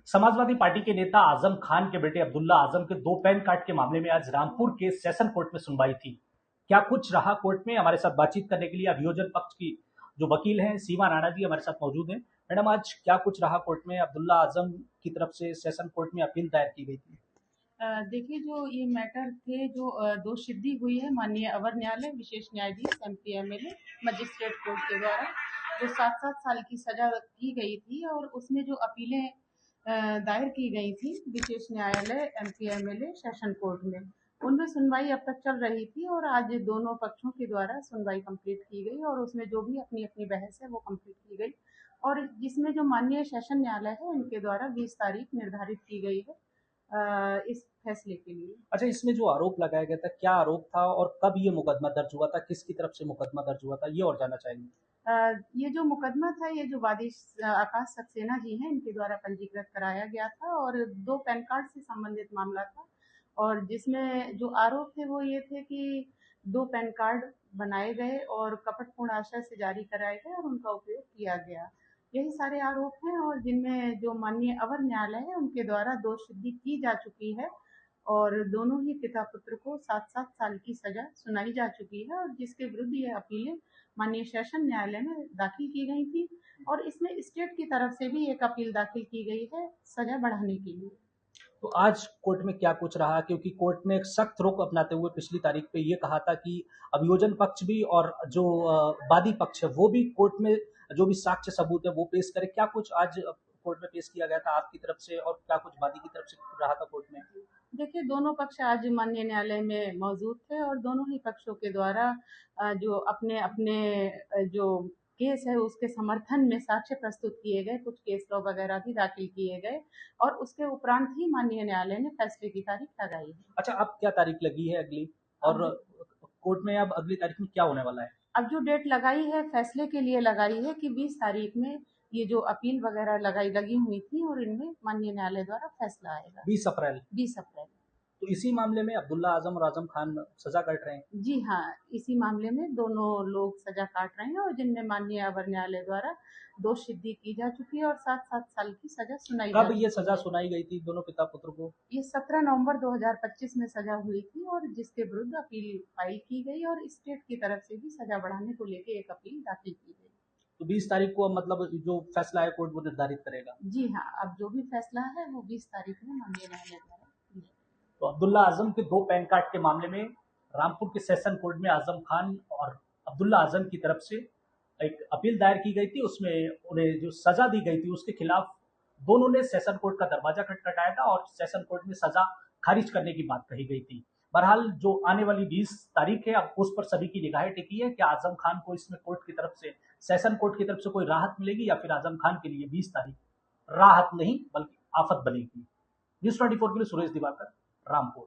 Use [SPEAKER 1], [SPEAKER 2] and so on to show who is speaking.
[SPEAKER 1] Samajwadi party के नेता आजम खान के बेटे अब्दुल्ला आजम के 2 पैन कार्ड के मामले में आज रामपुर के सेशन कोर्ट में सुनवाई थी। क्या कुछ रहा कोर्ट में? हमारे साथ बातचीत करने के लिए अभियोजन पक्ष की जो वकील हैं सीमा राणा जी हमारे साथ मौजूद हैं। मैडम, आज क्या कुछ रहा कोर्ट में? अब्दुल्ला आजम की तरफ से सेशन कोर्ट में अपील दायर की गई थी।
[SPEAKER 2] देखिए, जो ये मैटर थे, जो दोष सिद्धि हुई है माननीय अवर न्यायालय विशेष न्यायाधीश एमपी एमएलए मजिस्ट्रेट कोर्ट के द्वारा जो 7-7 साल की सजा की गई थी, और उसमें जो अपीलें दायर की गई थी विशेष न्यायालय एमपी एमएलए सेशन कोर्ट में, उनमें सुनवाई अब तक चल रही थी और आज दोनों पक्षों के द्वारा सुनवाई कंप्लीट की गई और उसमें जो भी अपनी अपनी बहस है वो कंप्लीट की गई, और जिसमें जो माननीय सेशन न्यायालय है उनके द्वारा 20 तारीख निर्धारित की गई है इस फैसले के लिए।
[SPEAKER 1] अच्छा, इसमें जो आरोप लगाया गया था, क्या आरोप था और कब ये मुकदमा दर्ज हुआ था? किसकी तरफ से मुकदमा दर्ज हुआ था, ये और जानना चाहेंगे।
[SPEAKER 2] ये जो मुकदमा था, ये जो वादी आकाश सक्सेना जी हैं, इनके द्वारा पंजीकृत कराया गया था और 2 पैन कार्ड से संबंधित मामला था, और जिसमें जो आरोप थे वो ये थे कि 2 पैन कार्ड बनाए गए और कपटपूर्ण आशय से जारी कराए गए और उनका उपयोग किया गया। यही सारे आरोप हैं, और जिनमें जो माननीय अवर न्यायालय है उनके द्वारा दोष सिद्धि की जा चुकी है और दोनों ही पिता पुत्र को 7-7 साल की सजा सुनाई जा चुकी है, और जिसके विरुद्ध ये अपीलें माननीय सेशन न्यायालय में दाखिल की गई थी, और इसमें स्टेट की तरफ से भी एक अपील दाखिल की गई है सजा बढ़ाने के लिए।
[SPEAKER 1] तो आज कोर्ट में क्या कुछ रहा? क्योंकि कोर्ट ने एक सख्त रुख अपनाते हुए पिछली तारीख पे ये कहा था कि अभियोजन पक्ष भी और जो वादी पक्ष है वो भी कोर्ट में जो भी साक्ष्य सबूत है वो पेश करे। क्या कुछ आज कोर्ट में पेश किया गया था आपकी तरफ से और क्या कुछ वादी की तरफ से रहा था कोर्ट में?
[SPEAKER 2] देखिए, दोनों पक्ष आज माननीय न्यायालय में मौजूद थे और दोनों ही पक्षों के द्वारा जो अपने अपने जो केस है उसके समर्थन में साक्ष्य प्रस्तुत किए गए, कुछ केस लॉ वगैरह भी दाखिल किए गए, और उसके उपरांत ही माननीय न्यायालय ने फैसले की तारीख लगाई है।
[SPEAKER 1] अच्छा, अब क्या तारीख लगी है अगली? और
[SPEAKER 2] अब
[SPEAKER 1] कोर्ट में अब अगली तारीख में क्या होने वाला है?
[SPEAKER 2] अब जो डेट लगाई है फैसले के लिए लगाई है कि 20 तारीख में ये जो अपील वगैरह लगी हुई थी, और इनमें माननीय न्यायालय द्वारा फैसला आएगा
[SPEAKER 1] 20 अप्रैल।
[SPEAKER 2] 20 अप्रैल।
[SPEAKER 1] तो इसी मामले में अब्दुल्ला आजम और आजम खान सजा काट रहे हैं।
[SPEAKER 2] जी हाँ, इसी मामले में दोनों लोग सजा काट रहे हैं, और जिनमें माननीय अवर न्यायालय द्वारा दोष सिद्धि की जा चुकी है और 7-7 साल की सजा सुनाई जा
[SPEAKER 1] कब ये
[SPEAKER 2] चुकी
[SPEAKER 1] सजा
[SPEAKER 2] है।
[SPEAKER 1] सुनाई गई थी दोनों पिता पुत्र को?
[SPEAKER 2] ये 17 नवंबर 2025 में सजा हुई थी, और जिसके विरुद्ध अपील फाइल की गई और स्टेट की तरफ से भी सजा बढ़ाने को लेकर एक अपील दाखिल की गई।
[SPEAKER 1] तो 20 तारीख को अब मतलब जो फैसला है कोर्ट वो निर्धारित करेगा।
[SPEAKER 2] जी हाँ, अब जो भी फैसला है वो 20 तारीख में माननीय न्यायालय द्वारा लिया।
[SPEAKER 1] तो अब्दुल्ला आजम के 2 पैन कार्ड के मामले में रामपुर के सेशन कोर्ट में आजम खान और अब्दुल्ला आजम की तरफ से एक अपील दायर की गई थी। उसमें उन्हें जो सजा दी गई थी उसके खिलाफ दोनों ने सेशन कोर्ट का दरवाजा खटखटाया था और सेशन कोर्ट में सजा खारिज करने की बात कही गई थी। बहरहाल जो आने वाली 20 तारीख है अब उस पर सभी की निगाहें टिकी है कि आजम खान को इसमें कोर्ट की तरफ से, सेशन कोर्ट की तरफ से कोई राहत मिलेगी या फिर आजम खान के लिए 20 तारीख राहत नहीं बल्कि आफत बनेगी। न्यूज 24 के लिए सुरेश दिवाकर, रामपुर।